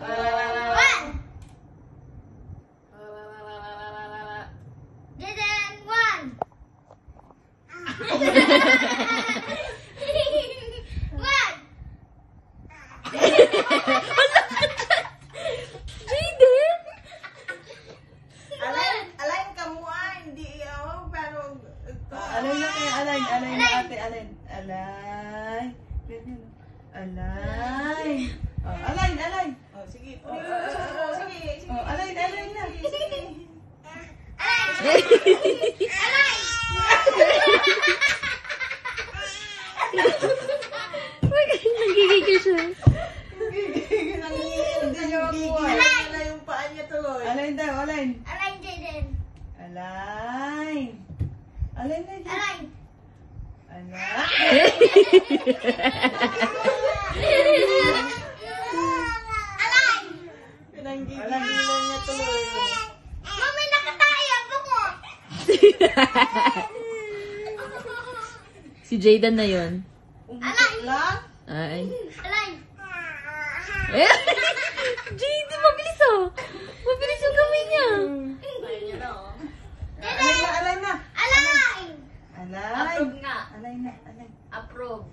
One. Jaden, one. One. Jaden! Alain ka mo hindi pero... Alay na kayo, alay na ate, alay. Alay. Ganyan. Alay. Oh, alay. Oh, sige. Sige. Oh, alay na. Nagigigil siya. Hindi niyo makuha. Alay na yung paa niya tuloy. Alay daw, alay. Alay, Jaden. Alay. Alay na dyan. Alay. Alay. Alay. Pinanggigilan niya tuloy. Mami, nakatayo ako. Si Jaden na yun. Alay. Lang? Ay. Alay. Jaden, mabilis oh. Mabilis yung kamay niya. Alay na. Alay. Alay. Approve nga. Alay na. Approve.